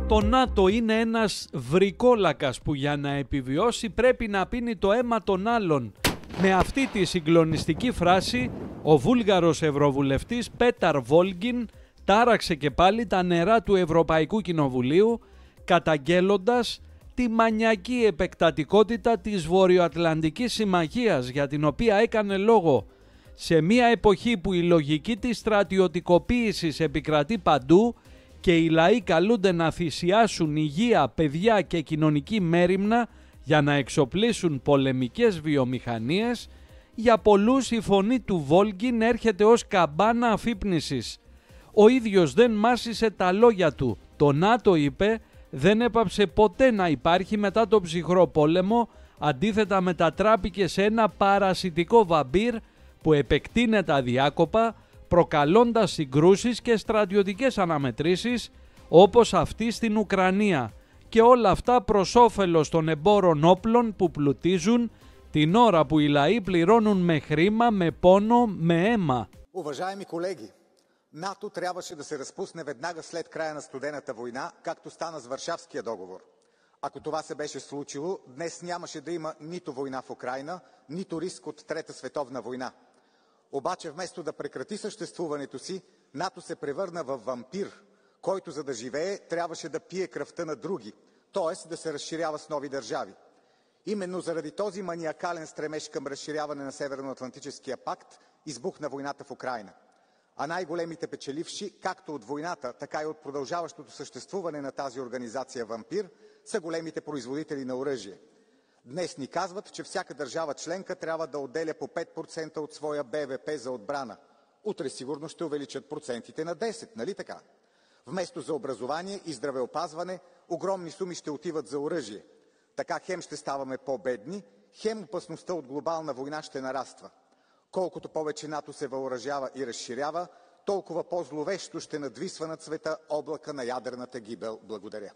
Το ΝΑΤΟ είναι ένας βρικόλακας που για να επιβιώσει πρέπει να πίνει το αίμα των άλλων. Με αυτή τη συγκλονιστική φράση, ο Βούλγαρος Ευρωβουλευτής Πέταρ Βόλγκιν τάραξε και πάλι τα νερά του Ευρωπαϊκού Κοινοβουλίου, καταγγέλλοντας τη μανιακή επεκτατικότητα της Βορειοατλαντικής Συμμαχίας, για την οποία έκανε λόγο. Σε μια εποχή που η λογική της στρατιωτικοποίησης επικρατεί παντού και οι λαοί καλούνται να θυσιάσουν υγεία, παιδιά και κοινωνική μέριμνα για να εξοπλίσουν πολεμικές βιομηχανίες, για πολλούς η φωνή του Βόλγκιν έρχεται ως καμπάνα αφύπνισης. Ο ίδιος δεν μάσησε τα λόγια του. Το ΝΑΤΟ, είπε, δεν έπαψε ποτέ να υπάρχει μετά τον ψυχρό πόλεμο, αντίθετα μετατράπηκε σε ένα παρασιτικό βαμπύρ που επεκτείνεται αδιάκοπα, προκαλώντας συγκρούσεις και στρατιωτικές αναμετρήσεις όπως αυτή στην Ουκρανία, και όλα αυτά προς όφελος των εμπόρων όπλων που πλουτίζουν την ώρα που οι λαοί πληρώνουν με χρήμα, με πόνο, με αίμα. Уважаеми колеги, НАТО трябваше да се разпусне веднага след края на Студената война, както стана с Варшавския договор. Ако това се беше случило, днес нямаше да има нито война в Украйна, нито риск от Трета световна война. Обаче вместо да прекрати съществуването си, НАТО се превърна в вампир, който за да живее трябваше да пие кръвта на други, т.е. да се разширява с нови държави. Именно заради този маниакален стремеж към разширяване на Северноатлантическия пакт избухна войната в Украйна. А най-големите печеливши, както от войната, така и от продължаващото съществуване на тази организация вампир, са големите производители на оръжие. Днес ни казват, че всяка държава членка трябва да отделя по 5% от своя БВП за отбрана. Утре сигурно ще увеличат процентите на 10, нали така? Вместо за образование и здравеопазване, огромни суми ще отиват за оръжие. Така хем ще ставаме по-бедни, хем опасността от глобална война ще нараства. Колкото повече НАТО се въоръжава и разширява, толкова по-зловещо ще надвисва над света облака на ядрената гибел. Благодаря.